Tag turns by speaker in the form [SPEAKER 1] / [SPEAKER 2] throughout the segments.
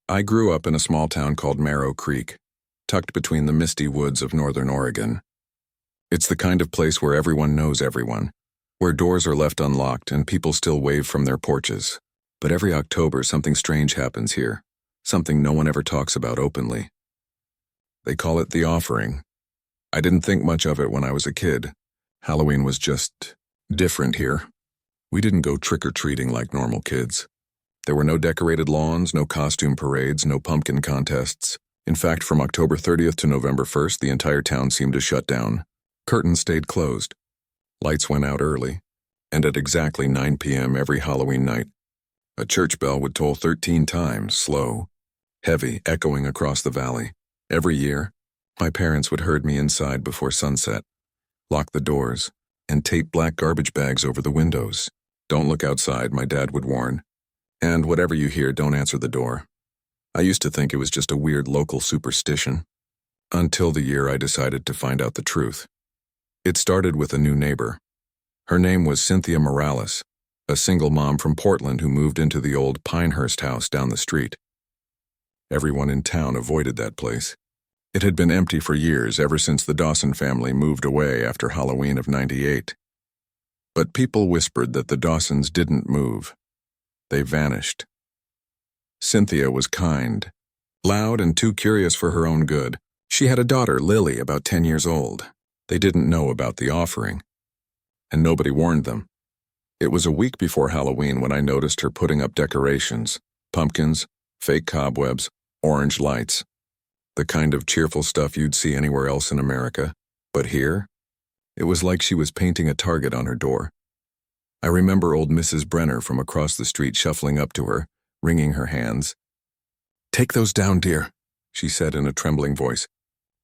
[SPEAKER 1] I grew up in a small town called Marrow Creek, tucked between the misty woods of northern Oregon. It's the kind of place where everyone knows everyone, where doors are left unlocked and people still wave from their porches. But every October something strange happens here, something no one ever talks about openly. They call it the offering. I didn't think much of it when I was a kid. Halloween was just different here. We didn't go trick-or-treating like normal kids. There were no decorated lawns, no costume parades, no pumpkin contests. In fact, from October 30th to November 1st, the entire town seemed to shut down. Curtains stayed closed. Lights went out early. And at exactly 9 p.m. every Halloween night, a church bell would toll 13 times, slow, heavy, echoing across the valley. Every year, my parents would herd me inside before sunset, lock the doors, and tape black garbage bags over the windows. "Don't look outside," my dad would warn. "And whatever you hear, don't answer the door." I used to think it was just a weird local superstition, until the year I decided to find out the truth. It started with a new neighbor. Her name was Cynthia Morales, a single mom from Portland who moved into the old Pinehurst house down the street. Everyone in town avoided that place. It had been empty for years, ever since the Dawson family moved away after Halloween of '98. But people whispered that the Dawsons didn't move. They vanished. Cynthia was kind, loud, and too curious for her own good. She had a daughter, Lily, about 10 years old. They didn't know about the offering, and nobody warned them. It was a week before Halloween when I noticed her putting up decorations, pumpkins, fake cobwebs, orange lights, the kind of cheerful stuff you'd see anywhere else in America. But here, it was like she was painting a target on her door. I remember old Mrs. Brenner from across the street shuffling up to her, wringing her hands. "Take those down, dear," she said in a trembling voice.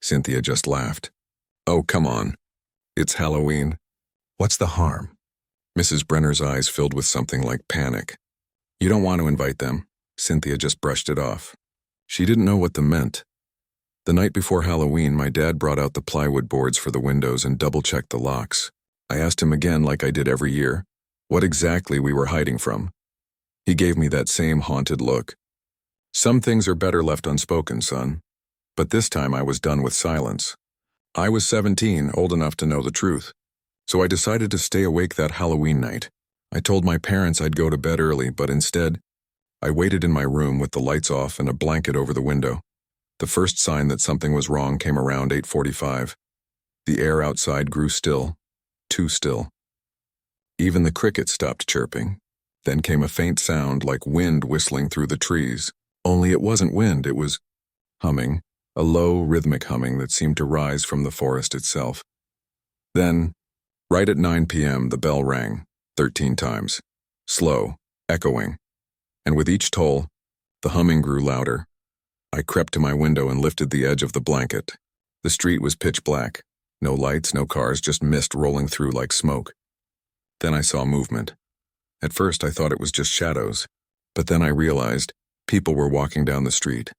[SPEAKER 1] Cynthia just laughed. "Oh, come on. It's Halloween. What's the harm?" Mrs. Brenner's eyes filled with something like panic. "You don't want to invite them." Cynthia just brushed it off. She didn't know what the meant. The night before Halloween, my dad brought out the plywood boards for the windows and double-checked the locks. I asked him again, like I did every year, what exactly we were hiding from. He gave me that same haunted look. "Some things are better left unspoken, son." But this time I was done with silence. I was 17, old enough to know the truth. So I decided to stay awake that Halloween night. I told my parents I'd go to bed early, but instead, I waited in my room with the lights off and a blanket over the window. The first sign that something was wrong came around 8:45. The air outside grew still, too still. Even the crickets stopped chirping. Then came a faint sound like wind whistling through the trees. Only it wasn't wind, it was humming, a low, rhythmic humming that seemed to rise from the forest itself. Then, right at 9 p.m., the bell rang, 13 times, slow, echoing. And with each toll, the humming grew louder. I crept to my window and lifted the edge of the blanket. The street was pitch black. No lights, no cars, just mist rolling through like smoke. Then I saw movement. At first I thought it was just shadows, but then I realized people were walking down the street.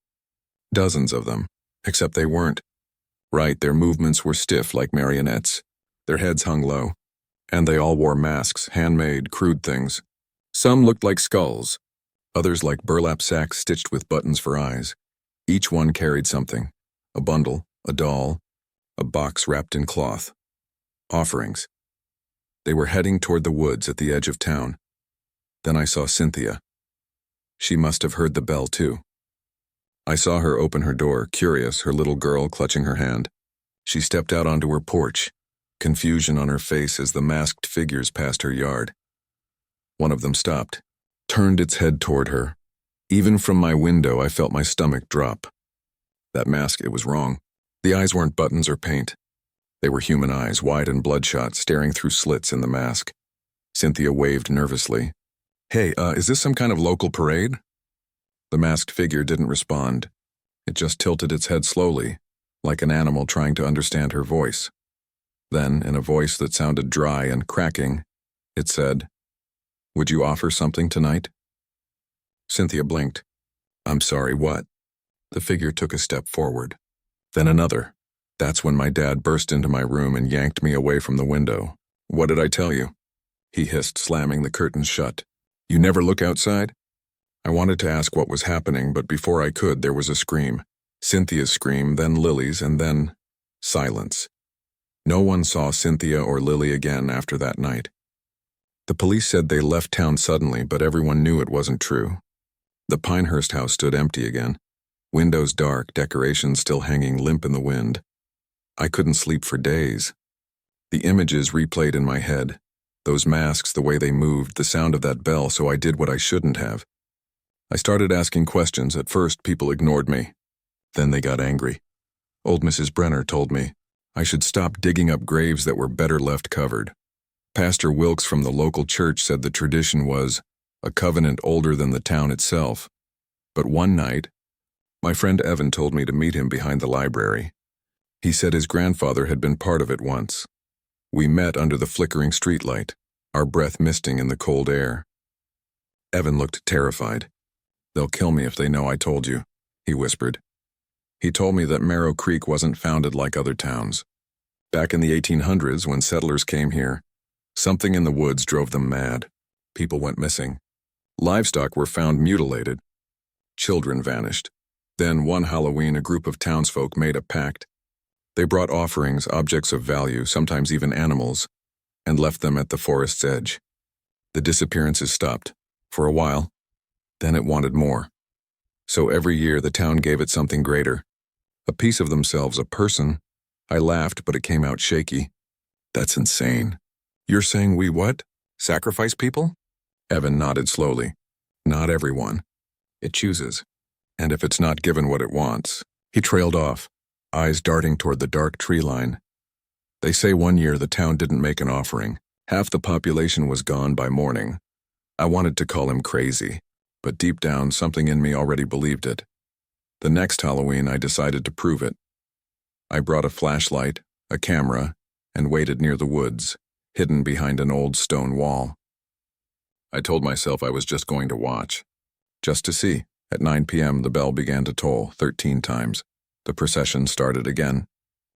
[SPEAKER 1] Dozens of them, except they weren't. Right, their movements were stiff like marionettes. Their heads hung low, and they all wore masks, handmade, crude things. Some looked like skulls, others like burlap sacks stitched with buttons for eyes. Each one carried something, a bundle, a doll, a box wrapped in cloth. Offerings. They were heading toward the woods at the edge of town. Then I saw Cynthia. She must have heard the bell too. I saw her open her door, curious, her little girl clutching her hand. She stepped out onto her porch, confusion on her face as the masked figures passed her yard. One of them stopped, turned its head toward her. Even from my window, I felt my stomach drop. That mask, it was wrong. The eyes weren't buttons or paint. They were human eyes, wide and bloodshot, staring through slits in the mask. Cynthia waved nervously. "Hey, is this some kind of local parade?" The masked figure didn't respond. It just tilted its head slowly, like an animal trying to understand her voice. Then, in a voice that sounded dry and cracking, it said, "Would you offer something tonight?" Cynthia blinked. "I'm sorry, what?" The figure took a step forward. Then another. That's when my dad burst into my room and yanked me away from the window. "What did I tell you?" he hissed, slamming the curtains shut. "You never look outside?" I wanted to ask what was happening, but before I could, there was a scream. Cynthia's scream, then Lily's, and then silence. No one saw Cynthia or Lily again after that night. The police said they left town suddenly, but everyone knew it wasn't true. The Pinehurst house stood empty again. Windows dark, decorations still hanging limp in the wind. I couldn't sleep for days. The images replayed in my head. Those masks, the way they moved, the sound of that bell, so I did what I shouldn't have. I started asking questions. At first, people ignored me. Then they got angry. Old Mrs. Brenner told me I should stop digging up graves that were better left covered. Pastor Wilkes from the local church said the tradition was a covenant older than the town itself. But one night, my friend Evan told me to meet him behind the library. He said his grandfather had been part of it once. We met under the flickering streetlight, our breath misting in the cold air. Evan looked terrified. "They'll kill me if they know I told you," he whispered. He told me that Marrow Creek wasn't founded like other towns. Back in the 1800s, when settlers came here, something in the woods drove them mad. People went missing. Livestock were found mutilated. Children vanished. Then, one Halloween, a group of townsfolk made a pact. They brought offerings, objects of value, sometimes even animals, and left them at the forest's edge. The disappearances stopped, for a while. Then it wanted more. So every year the town gave it something greater. A piece of themselves, a person. I laughed, but it came out shaky. "That's insane. You're saying we what? Sacrifice people?" Evan nodded slowly. "Not everyone. It chooses. And if it's not given what it wants." He trailed off, eyes darting toward the dark tree line. They say one year the town didn't make an offering. Half the population was gone by morning. I wanted to call him crazy, but deep down something in me already believed it. The next Halloween I decided to prove it. I brought a flashlight, a camera, and waited near the woods, hidden behind an old stone wall. I told myself I was just going to watch. Just to see. At 9 p.m. the bell began to toll 13 times. The procession started again.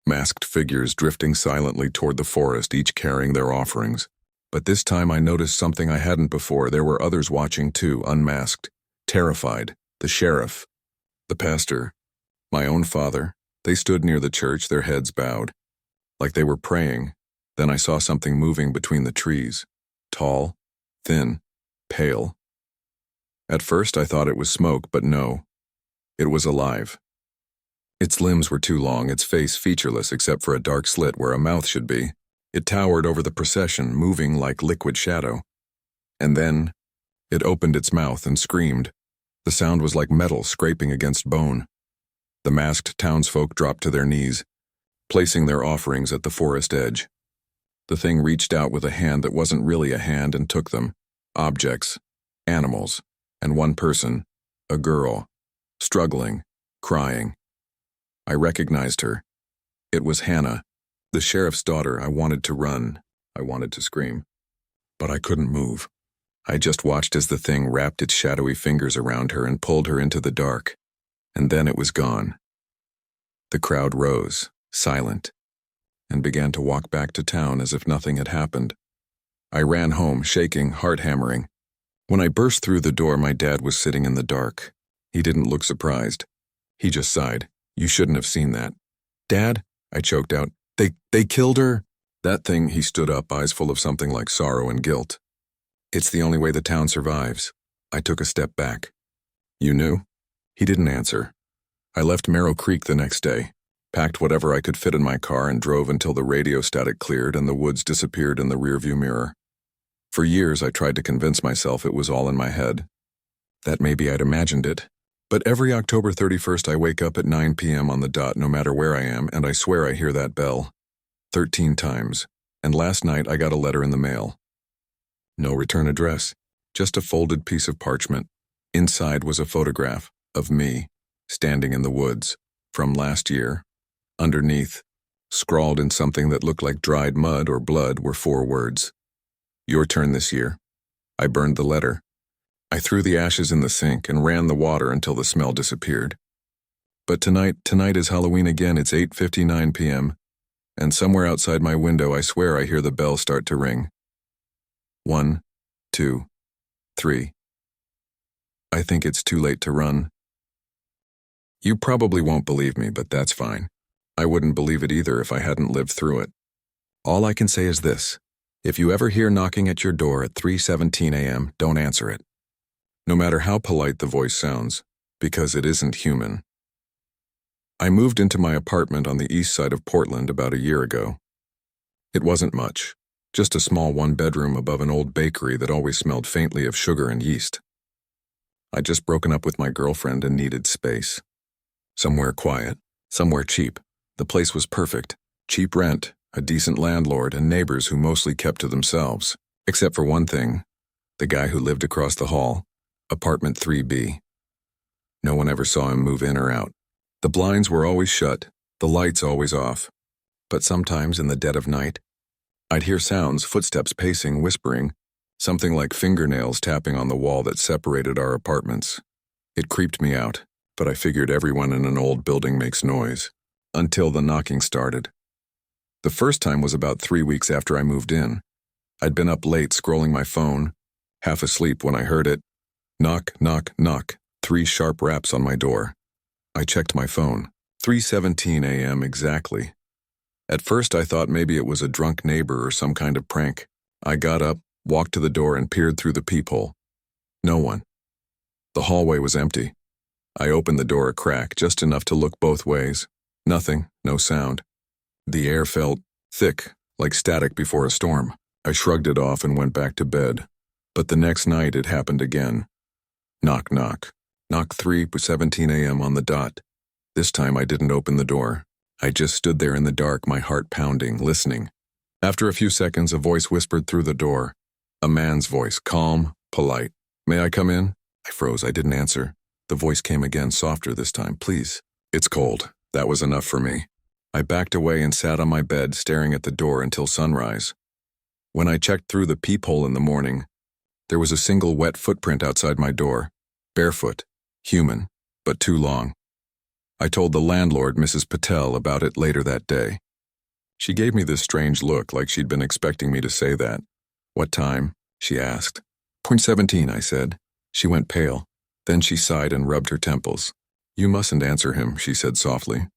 [SPEAKER 1] Masked figures drifting silently toward the forest, each carrying their offerings. But this time I noticed something I hadn't before. There were others watching too, unmasked, terrified. The sheriff, the pastor, my own father. They stood near the church, their heads bowed, like they were praying. Then I saw something moving between the trees. Tall, thin, pale. At first I thought it was smoke, but no. It was alive. Its limbs were too long, its face featureless except for a dark slit where a mouth should be. It towered over the procession, moving like liquid shadow. And then it opened its mouth and screamed. The sound was like metal scraping against bone. The masked townsfolk dropped to their knees, placing their offerings at the forest edge. The thing reached out with a hand that wasn't really a hand and took them. Objects, animals, and one person, a girl, struggling, crying. I recognized her. It was Hannah, the sheriff's daughter. I wanted to run. I wanted to scream. But I couldn't move. I just watched as the thing wrapped its shadowy fingers around her and pulled her into the dark. And then it was gone. The crowd rose, silent, and began to walk back to town as if nothing had happened. I ran home, shaking, heart hammering. When I burst through the door, my dad was sitting in the dark. He didn't look surprised. He just sighed. "You shouldn't have seen that." "Dad," I choked out, They killed her?" "That thing," he stood up, eyes full of something like sorrow and guilt. "It's the only way the town survives." I took a step back. "You knew?" He didn't answer. I left Marrow Creek the next day, packed whatever I could fit in my car and drove until the radio static cleared and the woods disappeared in the rearview mirror. For years I tried to convince myself it was all in my head, that maybe I'd imagined it. But every October 31st I wake up at 9 p.m. on the dot no matter where I am, and I swear I hear that bell. 13 times. And last night I got a letter in the mail. No return address, just a folded piece of parchment. Inside was a photograph of me, standing in the woods, from last year. Underneath, scrawled in something that looked like dried mud or blood, were 4 words. "Your turn this year." I burned the letter. I threw the ashes in the sink and ran the water until the smell disappeared. But tonight is Halloween again. It's 8:59 p.m., and somewhere outside my window I swear I hear the bell start to ring. 1, 2, 3. I think it's too late to run. You probably won't believe me, but that's fine. I wouldn't believe it either if I hadn't lived through it. All I can say is this. If you ever hear knocking at your door at 3:17 a.m., don't answer it. No matter how polite the voice sounds, because it isn't human. I moved into my apartment on the east side of Portland about a year ago. It wasn't much, just a small one-bedroom above an old bakery that always smelled faintly of sugar and yeast. I'd just broken up with my girlfriend and needed space. Somewhere quiet, somewhere cheap. The place was perfect. Cheap rent, a decent landlord, and neighbors who mostly kept to themselves. Except for one thing, the guy who lived across the hall, apartment 3B. No one ever saw him move in or out. The blinds were always shut, the lights always off. But sometimes in the dead of night, I'd hear sounds, footsteps pacing, whispering, something like fingernails tapping on the wall that separated our apartments. It creeped me out, but I figured everyone in an old building makes noise. Until the knocking started. The first time was about 3 weeks after I moved in. I'd been up late scrolling my phone, half asleep when I heard it. Knock, knock, knock, 3 sharp raps on my door. I checked my phone. 3:17 a.m. exactly. At first I thought maybe it was a drunk neighbor or some kind of prank. I got up, walked to the door and peered through the peephole. No one. The hallway was empty. I opened the door a crack, just enough to look both ways. Nothing, no sound. The air felt thick, like static before a storm. I shrugged it off and went back to bed. But the next night it happened again. Knock, knock. Knock 3:17 a.m. on the dot. This time I didn't open the door. I just stood there in the dark, my heart pounding, listening. After a few seconds, a voice whispered through the door. A man's voice, calm, polite. "May I come in?" I froze. I didn't answer. The voice came again, softer this time. "Please." "It's cold." That was enough for me. I backed away and sat on my bed, staring at the door until sunrise. When I checked through the peephole in the morning, there was a single wet footprint outside my door. Barefoot, human, but too long. I told the landlord, Mrs. Patel, about it later that day. She gave me this strange look, like she'd been expecting me to say that. "What time?" she asked. "17, I said. She went pale. Then she sighed and rubbed her temples. "You mustn't answer him," she said softly.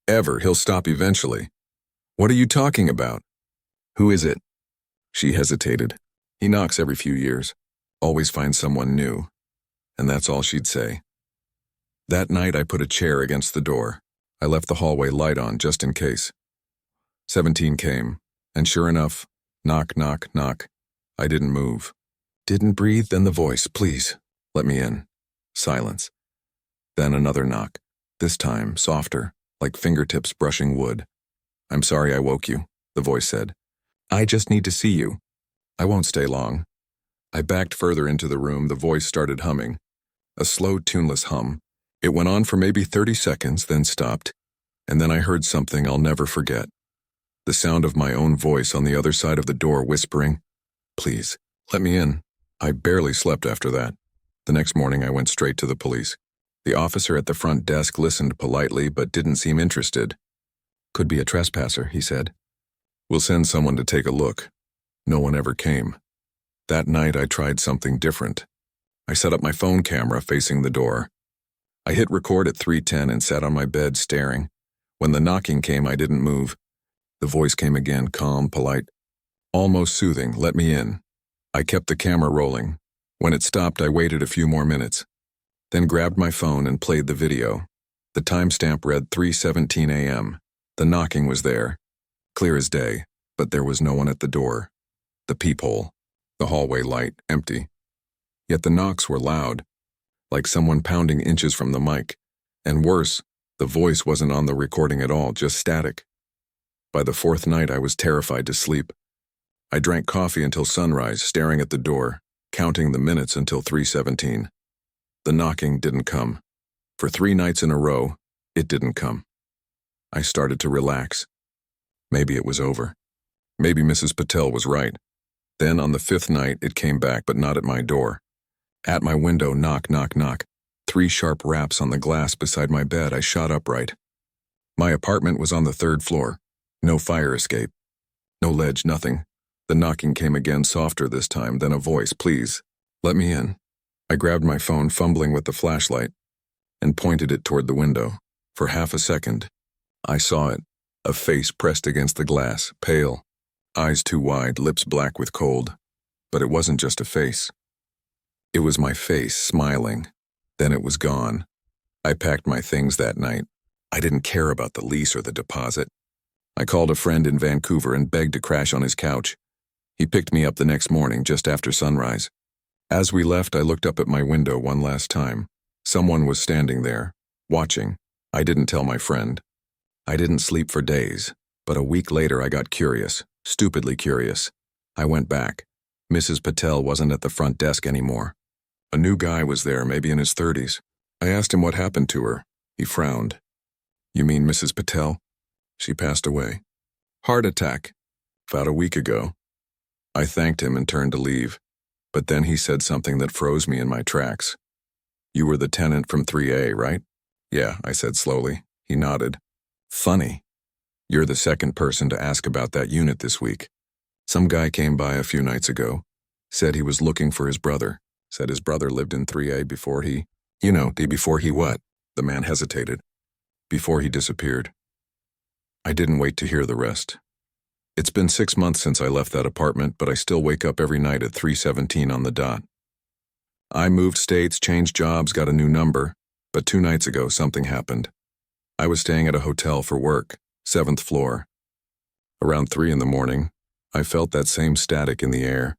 [SPEAKER 1] "Ever. He'll stop eventually." "What are you talking about?" "Who is it?" She hesitated. "He knocks every few years. Always finds someone new." And that's all she'd say. That night I put a chair against the door. I left the hallway light on just in case. 17 came, and sure enough, knock, knock, knock. I didn't move. Didn't breathe, then the voice, "Please, let me in." Silence. Then another knock, this time softer, like fingertips brushing wood. "I'm sorry I woke you," the voice said. "I just need to see you." "I won't stay long." I backed further into the room. The voice started humming. A slow, tuneless hum. It went on for maybe 30 seconds, then stopped. And then I heard something I'll never forget. The sound of my own voice on the other side of the door whispering, "Please, let me in." I barely slept after that. The next morning I went straight to the police. The officer at the front desk listened politely but didn't seem interested. "Could be a trespasser," he said. "We'll send someone to take a look." No one ever came. That night I tried something different. I set up my phone camera facing the door. I hit record at 3:10 and sat on my bed staring. When the knocking came, I didn't move. The voice came again, calm, polite, almost soothing, "Let me in." I kept the camera rolling. When it stopped, I waited a few more minutes, then grabbed my phone and played the video. The timestamp read 3:17 a.m. The knocking was there, clear as day, but there was no one at the door. The peephole, the hallway light, empty. Yet the knocks were loud, like someone pounding inches from the mic. And worse, the voice wasn't on the recording at all, just static. By the 4th night, I was terrified to sleep. I drank coffee until sunrise, staring at the door, counting the minutes until 3:17. The knocking didn't come. For 3 nights in a row, it didn't come. I started to relax. Maybe it was over. Maybe Mrs. Patel was right. Then on the 5th night, it came back, but not at my door. At my window, knock, knock, knock. 3 sharp raps on the glass beside my bed. I shot upright. My apartment was on the 3rd floor. No fire escape. No ledge, nothing. The knocking came again, softer this time, then a voice, "Please, let me in." I grabbed my phone, fumbling with the flashlight, and pointed it toward the window. For half a second, I saw it, a face pressed against the glass, pale, eyes too wide, lips black with cold. But it wasn't just a face. It was my face, smiling. Then it was gone. I packed my things that night. I didn't care about the lease or the deposit. I called a friend in Vancouver and begged to crash on his couch. He picked me up the next morning just after sunrise. As we left, I looked up at my window one last time. Someone was standing there, watching. I didn't tell my friend. I didn't sleep for days, but a week later I got curious, stupidly curious. I went back. Mrs. Patel wasn't at the front desk anymore. A new guy was there, maybe in his 30s. I asked him what happened to her. He frowned. "You mean Mrs. Patel? She passed away. Heart attack. About a week ago." I thanked him and turned to leave, but then he said something that froze me in my tracks. "You were the tenant from 3A, right?" "Yeah," I said slowly. He nodded. "Funny. You're the second person to ask about that unit this week. Some guy came by a few nights ago, said he was looking for his brother, said his brother lived in 3A before he, before he what?" The man hesitated. "Before he disappeared." I didn't wait to hear the rest. It's been 6 months since I left that apartment, but I still wake up every night at 3:17 on the dot. I moved states, changed jobs, got a new number, but 2 nights ago something happened. I was staying at a hotel for work, 7th floor. Around 3 in the morning, I felt that same static in the air,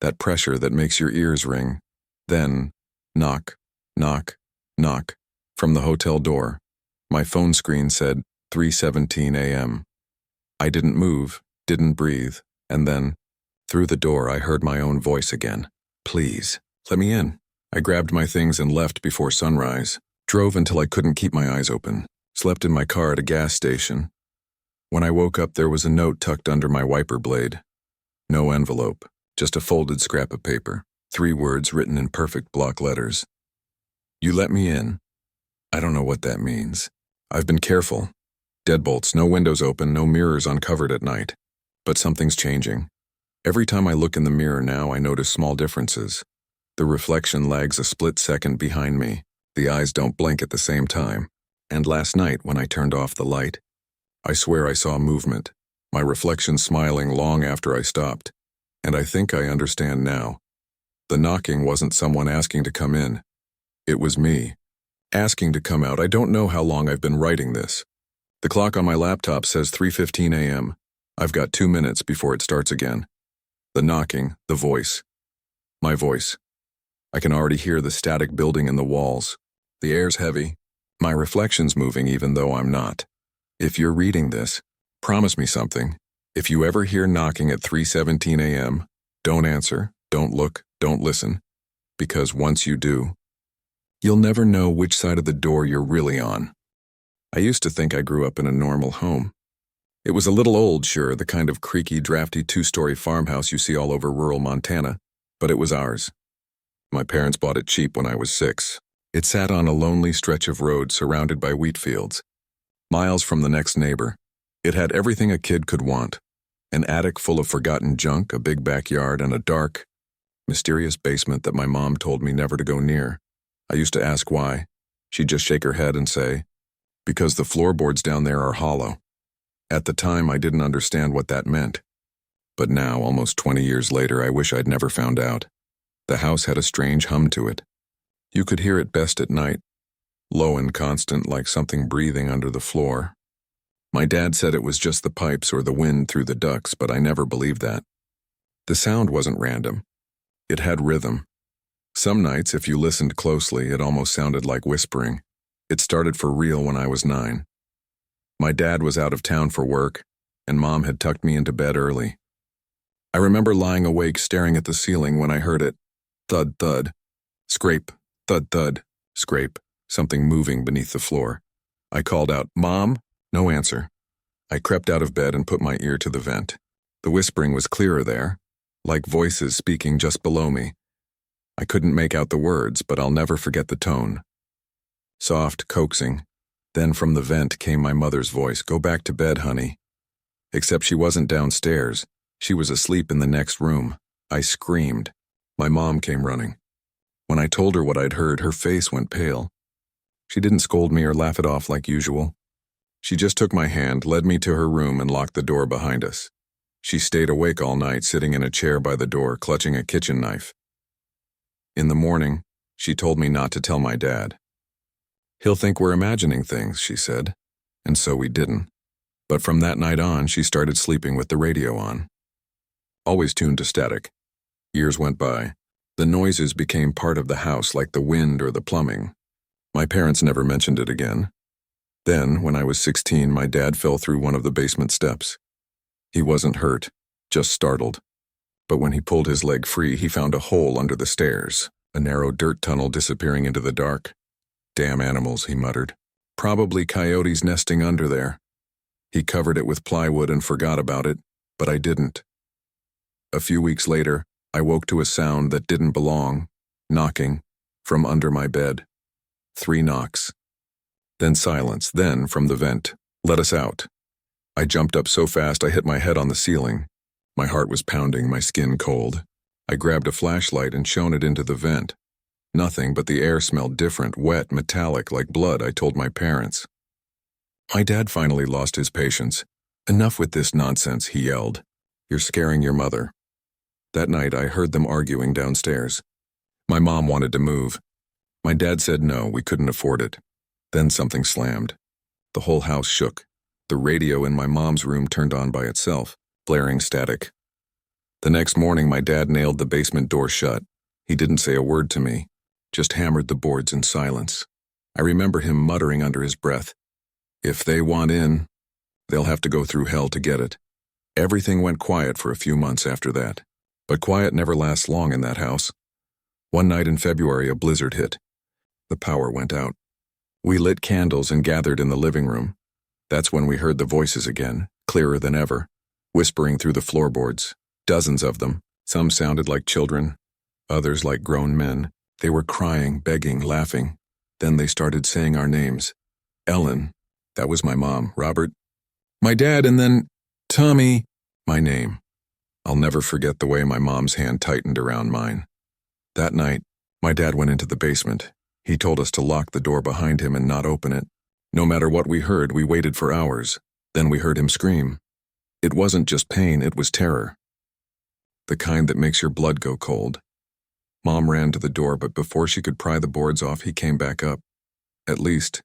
[SPEAKER 1] that pressure that makes your ears ring. Then, knock, knock, knock, from the hotel door. My phone screen said 3:17 a.m. I didn't move, didn't breathe, and then, through the door, I heard my own voice again. "Please, let me in." I grabbed my things and left before sunrise, drove until I couldn't keep my eyes open, slept in my car at a gas station. When I woke up, there was a note tucked under my wiper blade. No envelope, just a folded scrap of paper, 3 words written in perfect block letters. "You let me in." I don't know what that means. I've been careful. Deadbolts, no windows open, no mirrors uncovered at night. But something's changing. Every time I look in the mirror now, I notice small differences. The reflection lags a split second behind me. The eyes don't blink at the same time. And last night, when I turned off the light, I swear I saw movement, my reflection smiling long after I stopped. And I think I understand now. The knocking wasn't someone asking to come in. It was me, asking to come out. I don't know how long I've been writing this. The clock on my laptop says 3:15 a.m. I've got 2 minutes before it starts again. The knocking, the voice. My voice. I can already hear the static building in the walls. The air's heavy. My reflection's moving even though I'm not. If you're reading this, promise me something. If you ever hear knocking at 3:17 a.m., don't answer, don't look, don't listen. Because once you do, you'll never know which side of the door you're really on. I used to think I grew up in a normal home. It was a little old, sure, the kind of creaky, drafty 2-story farmhouse you see all over rural Montana, but it was ours. My parents bought it cheap when I was 6. It sat on a lonely stretch of road surrounded by wheat fields, miles from the next neighbor. It had everything a kid could want. An attic full of forgotten junk, a big backyard, and a dark, mysterious basement that my mom told me never to go near. I used to ask why. She'd just shake her head and say, "Because the floorboards down there are hollow." At the time, I didn't understand what that meant. But now, almost 20 years later, I wish I'd never found out. The house had a strange hum to it. You could hear it best at night, low and constant, like something breathing under the floor. My dad said it was just the pipes or the wind through the ducts, but I never believed that. The sound wasn't random. It had rhythm. Some nights, if you listened closely, it almost sounded like whispering. It started for real when I was 9. My dad was out of town for work, and Mom had tucked me into bed early. I remember lying awake staring at the ceiling when I heard it. Thud, thud. Scrape. Thud, thud. Scrape. Something moving beneath the floor. I called out, "Mom?" No answer. I crept out of bed and put my ear to the vent. The whispering was clearer there, like voices speaking just below me. I couldn't make out the words, but I'll never forget the tone. Soft, coaxing. Then from the vent came my mother's voice, "Go back to bed, honey." Except she wasn't downstairs. She was asleep in the next room. I screamed. My mom came running. When I told her what I'd heard, her face went pale. She didn't scold me or laugh it off like usual. She just took my hand, led me to her room, and locked the door behind us. She stayed awake all night, sitting in a chair by the door, clutching a kitchen knife. In the morning, she told me not to tell my dad. "He'll think we're imagining things," she said, and so we didn't. But from that night on, she started sleeping with the radio on. Always tuned to static. Years went by. The noises became part of the house, like the wind or the plumbing. My parents never mentioned it again. Then, when I was 16, my dad fell through one of the basement steps. He wasn't hurt, just startled. But when he pulled his leg free, he found a hole under the stairs, a narrow dirt tunnel disappearing into the dark. "Damn animals," he muttered. "Probably coyotes nesting under there." He covered it with plywood and forgot about it, but I didn't. A few weeks later, I woke to a sound that didn't belong, knocking, from under my bed. 3 knocks. Then silence, then from the vent, "Let us out." I jumped up so fast I hit my head on the ceiling. My heart was pounding, my skin cold. I grabbed a flashlight and shone it into the vent. Nothing, but the air smelled different, wet, metallic, like blood, I told my parents. My dad finally lost his patience. "Enough with this nonsense," he yelled. "You're scaring your mother." That night I heard them arguing downstairs. My mom wanted to move. My dad said no, we couldn't afford it. Then something slammed. The whole house shook. The radio in my mom's room turned on by itself, blaring static. The next morning my dad nailed the basement door shut. He didn't say a word to me, just hammered the boards in silence. I remember him muttering under his breath, "If they want in, they'll have to go through hell to get it." Everything went quiet for a few months after that. But quiet never lasts long in that house. One night in February, a blizzard hit. The power went out. We lit candles and gathered in the living room. That's when we heard the voices again, clearer than ever, whispering through the floorboards. Dozens of them. Some sounded like children, others like grown men. They were crying, begging, laughing. Then they started saying our names. Ellen, that was my mom. Robert, my dad, and then Tommy, my name. I'll never forget the way my mom's hand tightened around mine. That night, my dad went into the basement. He told us to lock the door behind him and not open it. No matter what we heard, we waited for hours. Then we heard him scream. It wasn't just pain, it was terror. The kind that makes your blood go cold. Mom ran to the door, but before she could pry the boards off, he came back up. At least,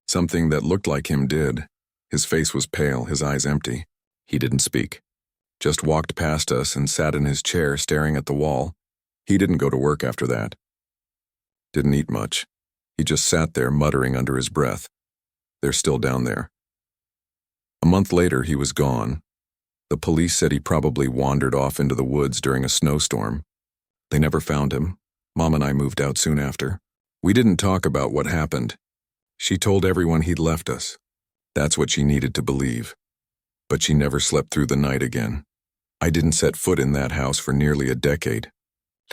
[SPEAKER 1] something that looked like him did. His face was pale, his eyes empty. He didn't speak. Just walked past us and sat in his chair staring at the wall. He didn't go to work after that. Didn't eat much. He just sat there muttering under his breath. They're still down there. A month later, he was gone. The police said he probably wandered off into the woods during a snowstorm. They never found him. Mom and I moved out soon after. We didn't talk about what happened. She told everyone he'd left us. That's what she needed to believe. But she never slept through the night again. I didn't set foot in that house for nearly a decade.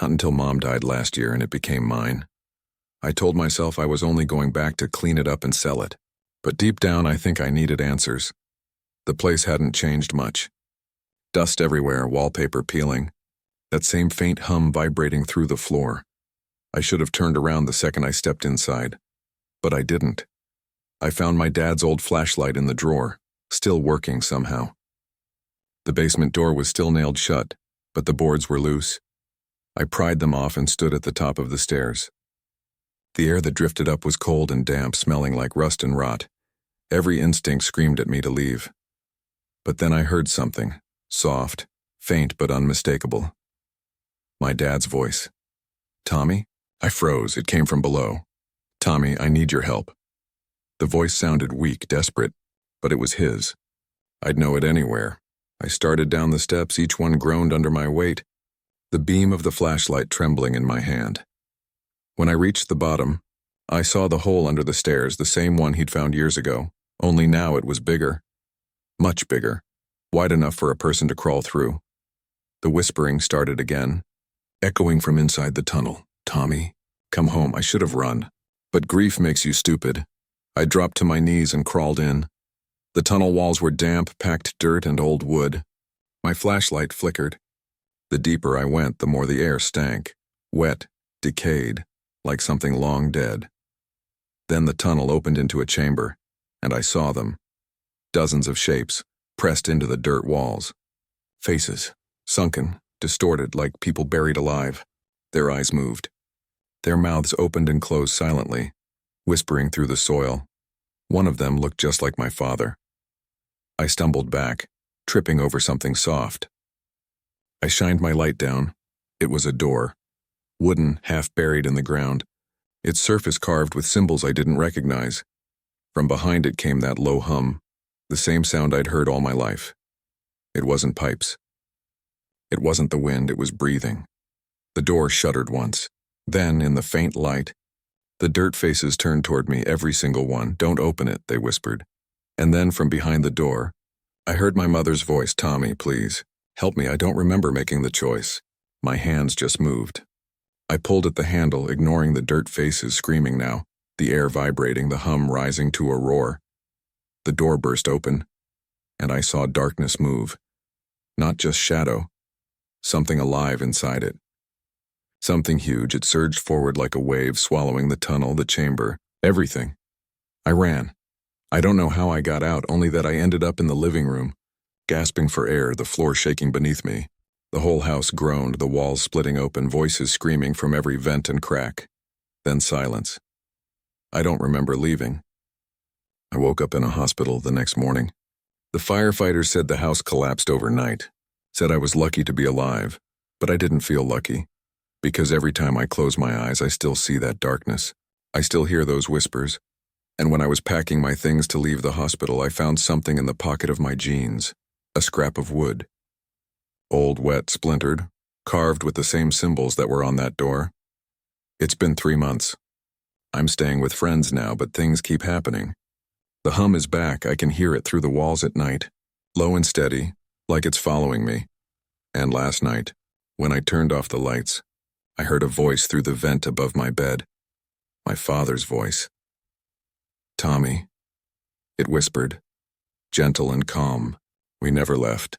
[SPEAKER 1] Not until Mom died last year and it became mine. I told myself I was only going back to clean it up and sell it. But deep down, I think I needed answers. The place hadn't changed much. Dust everywhere, wallpaper peeling. That same faint hum vibrating through the floor. I should have turned around the second I stepped inside. But I didn't. I found my dad's old flashlight in the drawer, still working somehow. The basement door was still nailed shut, but the boards were loose. I pried them off and stood at the top of the stairs. The air that drifted up was cold and damp, smelling like rust and rot. Every instinct screamed at me to leave. But then I heard something, soft, faint but unmistakable. My dad's voice. "Tommy?" I froze. It came from below. "Tommy, I need your help." The voice sounded weak, desperate, but it was his. I'd know it anywhere. I started down the steps, each one groaned under my weight, the beam of the flashlight trembling in my hand. When I reached the bottom, I saw the hole under the stairs, the same one he'd found years ago, only now it was bigger. Much bigger, wide enough for a person to crawl through. The whispering started again, echoing from inside the tunnel. "Tommy, come home." I should have run. But grief makes you stupid. I dropped to my knees and crawled in. The tunnel walls were damp, packed dirt and old wood. My flashlight flickered. The deeper I went, the more the air stank. Wet, decayed, like something long dead. Then the tunnel opened into a chamber, and I saw them. Dozens of shapes, pressed into the dirt walls. Faces, sunken, distorted like people buried alive. Their eyes moved. Their mouths opened and closed silently, whispering through the soil. One of them looked just like my father. I stumbled back, tripping over something soft. I shined my light down. It was a door, wooden, half buried in the ground, its surface carved with symbols I didn't recognize. From behind it came that low hum, the same sound I'd heard all my life. It wasn't pipes. It wasn't the wind, it was breathing. The door shuddered once. Then, in the faint light, the dirt faces turned toward me, every single one. "Don't open it," they whispered. And then from behind the door, I heard my mother's voice. "Tommy, please, help me. I don't remember making the choice." My hands just moved. I pulled at the handle, ignoring the dirt faces screaming now, the air vibrating, the hum rising to a roar. The door burst open, and I saw darkness move. Not just shadow, something alive inside it. Something huge. It surged forward like a wave, swallowing the tunnel, the chamber, everything. I ran. I don't know how I got out, only that I ended up in the living room, gasping for air, the floor shaking beneath me. The whole house groaned, the walls splitting open, voices screaming from every vent and crack. Then silence. I don't remember leaving. I woke up in a hospital the next morning. The firefighters said the house collapsed overnight, said I was lucky to be alive, but I didn't feel lucky. Because every time I close my eyes, I still see that darkness. I still hear those whispers. And when I was packing my things to leave the hospital, I found something in the pocket of my jeans, a scrap of wood. Old, wet, splintered, carved with the same symbols that were on that door. It's been 3 months. I'm staying with friends now, but things keep happening. The hum is back. I can hear it through the walls at night, low and steady, like it's following me. And last night, when I turned off the lights, I heard a voice through the vent above my bed. My father's voice. "Tommy," it whispered, gentle and calm. "We never left.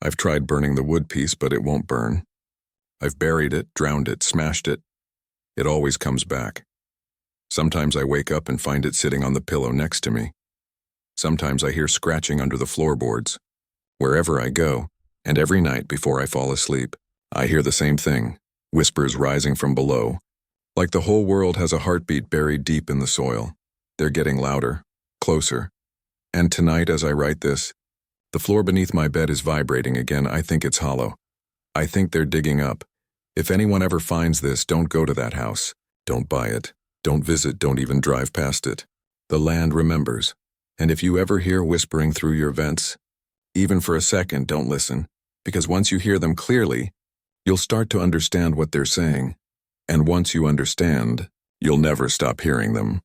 [SPEAKER 1] I've tried burning the wood piece, but it won't burn. I've buried it, drowned it, smashed it. It always comes back. Sometimes I wake up and find it sitting on the pillow next to me. Sometimes I hear scratching under the floorboards. Wherever I go, and every night before I fall asleep, I hear the same thing, whispers rising from below, like the whole world has a heartbeat buried deep in the soil. They're getting louder, closer. And tonight, as I write this, the floor beneath my bed is vibrating again. I think it's hollow. I think they're digging up. If anyone ever finds this, don't go to that house. Don't buy it. Don't visit. Don't even drive past it. The land remembers. And if you ever hear whispering through your vents, even for a second, don't listen, because once you hear them clearly, you'll start to understand what they're saying. And once you understand, you'll never stop hearing them.